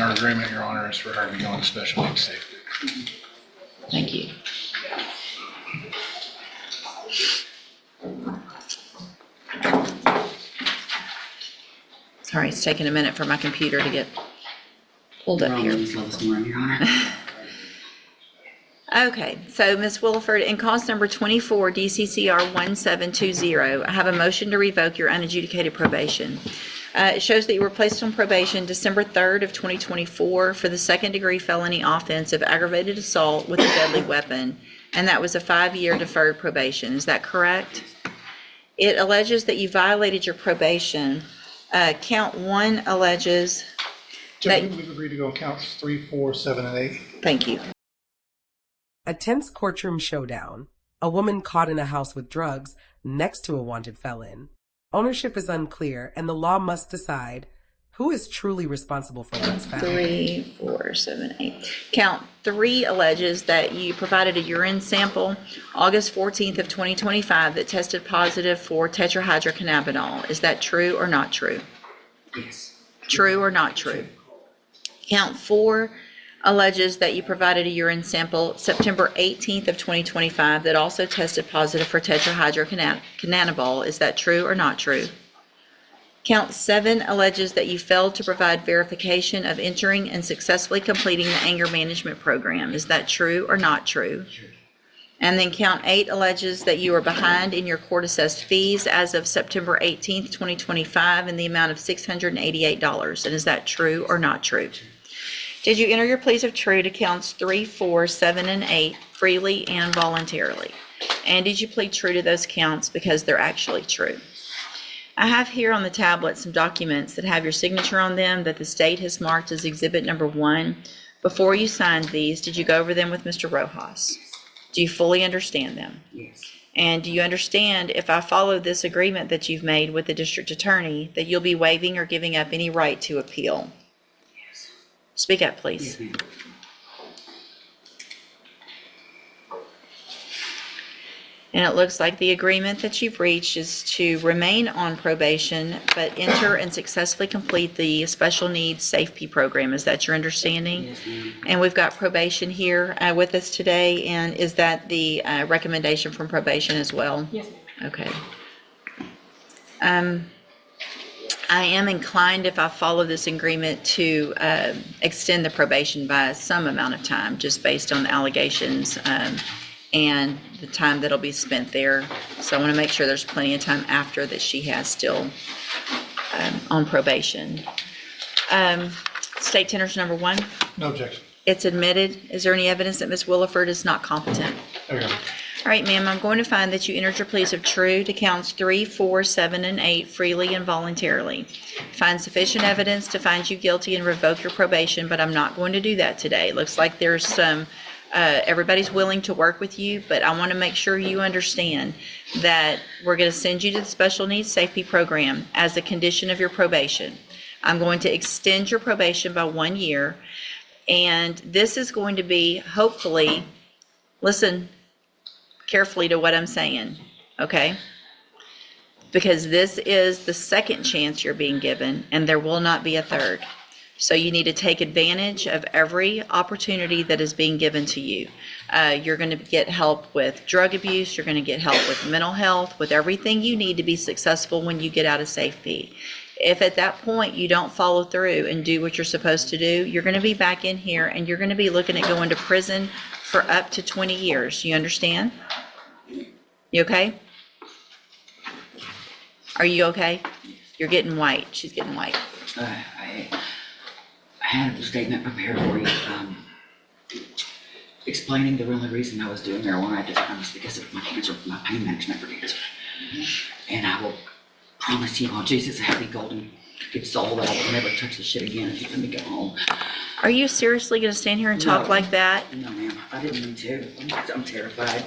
Our agreement, Your Honor, is for her to be on special needs safety. Thank you. Sorry, it's taking a minute for my computer to get pulled up here. Okay, so Ms. Willilifford, in cause number 24, DCCR 1720, I have a motion to revoke your unadjudicated probation. It shows that you were placed on probation December 3rd of 2024 for the second-degree felony offense of aggravated assault with a deadly weapon, and that was a 5-year deferred probation. Is that correct? It alleges that you violated your probation. Count 1 alleges that... We've agreed to go counts 3, 4, 7, and 8. Thank you. A tense courtroom showdown. A woman caught in a house with drugs next to a wanted felon. Ownership is unclear, and the law must decide who is truly responsible for what's found. 3, 4, 7, 8. Count 3 alleges that you provided a urine sample August 14th of 2025 that tested positive for tetrahydrocannabinol. Is that true or not true? Yes. True or not true? Count 4 alleges that you provided a urine sample September 18th of 2025 that also tested positive for tetrahydrocannabinol. Is that true or not true? Count 7 alleges that you failed to provide verification of entering and successfully completing the anger management program. Is that true or not true? Sure. And then count 8 alleges that you are behind in your court-assessed fees as of September 18th, 2025 in the amount of $688. And is that true or not true? Did you enter your pleas of true to counts 3, 4, 7, and 8 freely and voluntarily? And did you plead true to those counts because they're actually true? I have here on the tablet some documents that have your signature on them that the state has marked as Exhibit Number 1. Before you signed these, did you go over them with Mr. Rojas? Do you fully understand them? Yes. And do you understand, if I follow this agreement that you've made with the district attorney, that you'll be waiving or giving up any right to appeal? Yes. Speak up, please. Yes, ma'am. And it looks like the agreement that you've reached is to remain on probation, but enter and successfully complete the special needs safety program. Is that your understanding? Yes, ma'am. And we've got probation here with us today, and is that the recommendation from probation as well? Yes, ma'am. Okay. I am inclined, if I follow this agreement, to extend the probation by some amount of time, just based on the allegations and the time that'll be spent there. So I want to make sure there's plenty of time after that she has still on probation. State tenders number 1. No objection. It's admitted. Is there any evidence that Ms. Willilifford is not competent? There you go. All right, ma'am, I'm going to find that you entered your pleas of true to counts 3, 4, 7, and 8 freely and voluntarily. Find sufficient evidence to find you guilty and revoke your probation, but I'm not going to do that today. It looks like there's some, everybody's willing to work with you, but I want to make sure you understand that we're going to send you to the special needs safety program as a condition of your probation. I'm going to extend your probation by 1 year, and this is going to be, hopefully, listen carefully to what I'm saying, okay? Because this is the second chance you're being given, and there will not be a third. So you need to take advantage of every opportunity that is being given to you. You're going to get help with drug abuse. You're going to get help with mental health, with everything you need to be successful when you get out of safety. If at that point you don't follow through and do what you're supposed to do, you're going to be back in here and you're going to be looking at going to prison for up to 20 years. You understand? You okay? Are you okay? You're getting white. She's getting white. I had the statement prepared for you, explaining the only reason I was doing marijuana at the time was because of my cancer, my pain management for cancer. And I will promise you on Jesus' happy golden good soul that I will never touch this shit again if you let me go home. Are you seriously going to stand here and talk like that? No, ma'am. I didn't mean to. I'm terrified.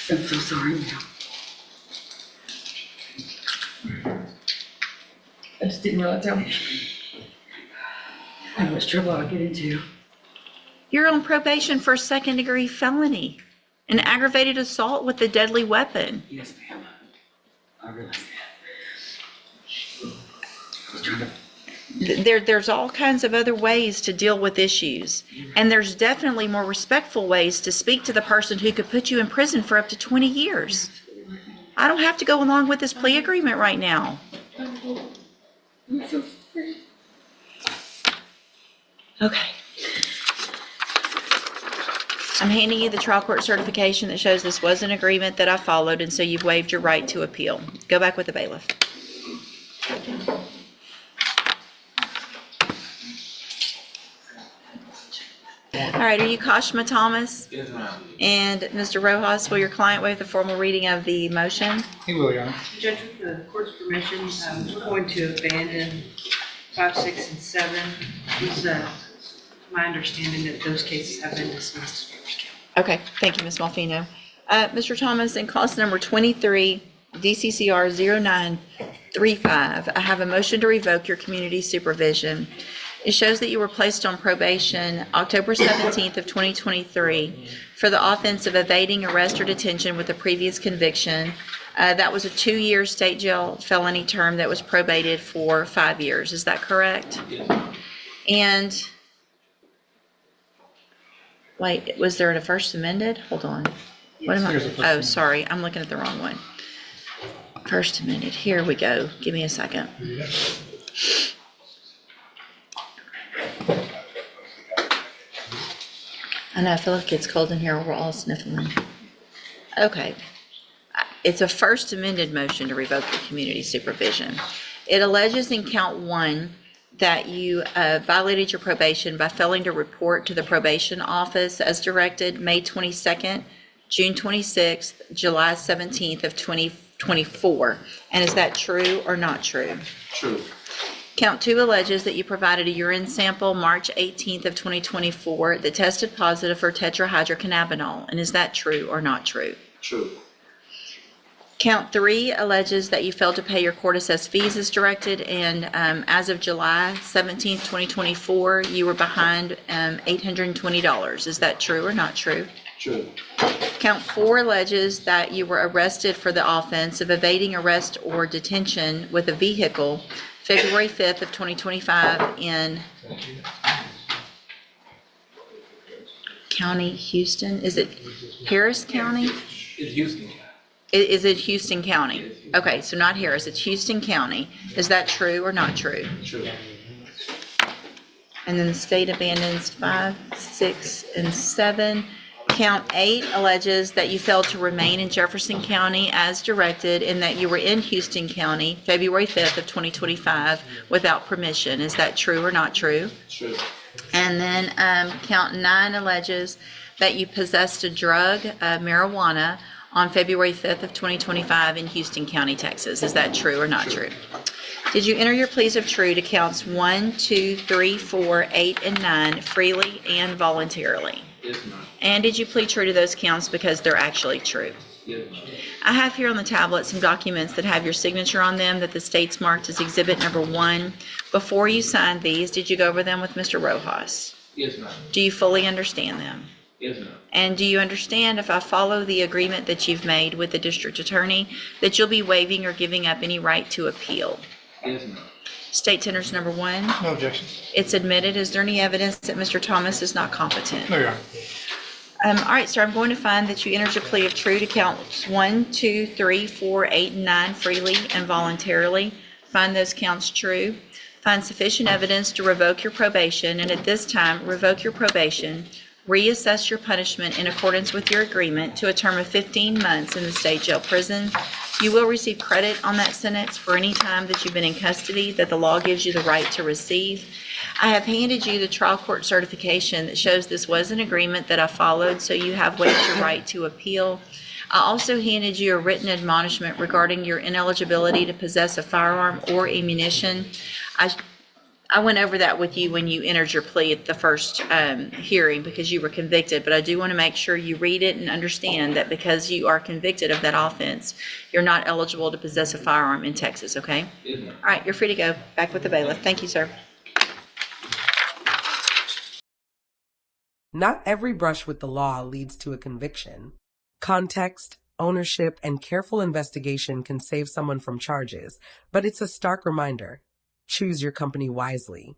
I'm so sorry, ma'am. I just didn't realize how much trouble I'll get into. You're on probation for a second-degree felony, an aggravated assault with a deadly weapon. Yes, ma'am. I realize that. I was trying to There's all kinds of other ways to deal with issues. And there's definitely more respectful ways to speak to the person who could put you in prison for up to 20 years. I don't have to go along with this plea agreement right now. Okay. I'm handing you the trial court certification that shows this was an agreement that I followed, and so you've waived your right to appeal. Go back with the bailiff. All right, are you Koshma Thomas? Yes, ma'am. And Mr. Rojas, will your client waive the formal reading of the motion? He will, Your Honor. Judge, with the court's permission, we're going to abandon 5, 6, and 7. It's my understanding that those cases have been dismissed. Okay, thank you, Ms. Malfino. Mr. Thomas, in clause number 23, DCCR 0935, I have a motion to revoke your community supervision. It shows that you were placed on probation October 17th of 2023 for the offense of evading arrest or detention with a previous conviction. That was a 2-year state jail felony term that was probated for 5 years. Is that correct? Yes, ma'am. And, wait, was there a first amended? Hold on. What am I? Here's the first Oh, amendment. sorry, I'm looking at the wrong one. First amended, here we go. Give me a second. I know, I feel like it's cold in here. We're all sniffling. Okay. It's a first amended motion to revoke your community supervision. It alleges in count 1 that you violated your probation by failing to report to the probation office as directed May 22nd, June 26th, July 17th of 2024. And is that true or not true? True. Count 2 alleges that you provided a urine sample March 18th of 2024 that tested positive for tetrahydrocannabinol. And is that true or not true? True. Count 3 alleges that you failed to pay your court-assessed fees as directed, and as of July 17th, 2024, you were behind $820. Is that true or not true? True. Count 4 alleges that you were arrested for the offense of evading arrest or detention with a vehicle February 5th of 2025 in County, Houston. Is it Harris County? It's Houston. Is it Houston County? Okay, so not Harris, it's Houston County. Is that true or not true? True. And then the state abandons 5, 6, and 7. Count 8 alleges that you failed to remain in Jefferson County as directed and that you were in Houston County February 5th of 2025 without permission. Is that true or not true? True. And then count 9 alleges that you possessed a drug, marijuana, on February 5th of 2025 in Houston County, Texas. Is that true or not true? Did you enter your pleas of true to counts 1, 2, 3, 4, 8, and 9 freely and voluntarily? Yes, ma'am. And did you plead true to those counts because they're actually true? Yes, ma'am. I have here on the tablet some documents that have your signature on them that the state's marked as exhibit number 1. Before you signed these, did you go over them with Mr. Rojas? Yes, ma'am. Do you fully understand them? Yes, ma'am. And do you understand, if I follow the agreement that you've made with the district attorney, that you'll be waiving or giving up any right to appeal? Yes, ma'am. State tenders number 1. No objection. It's admitted. Is there any evidence that Mr. Thomas is not competent? No, Your Honor. All right, sir, I'm going to find that you entered your plea of true to counts 1, 2, 3, 4, 8, and 9 freely and voluntarily. Find those counts true. Find sufficient evidence to revoke your probation, and at this time, revoke your probation. Reassess your punishment in accordance with your agreement to a term of 15 months in the state jail prison. You will receive credit on that sentence for any time that you've been in custody that the law gives you the right to receive. I have handed you the trial court certification that shows this was an agreement that I followed, so you have waived your right to appeal. I also handed you a written admonishment regarding your ineligibility to possess a firearm or ammunition. I went over that with you when you entered your plea at the first hearing because you were convicted, but I do want to make sure you read it and understand that because you are convicted of that offense, you're not eligible to possess a firearm in Texas, okay? Yes, ma'am. All right, you're free to go. Back with the bailiff. Thank you, sir. Not every brush with the law leads to a conviction. Context, ownership, and careful investigation can save someone from charges, but it's a stark reminder. Choose your company wisely.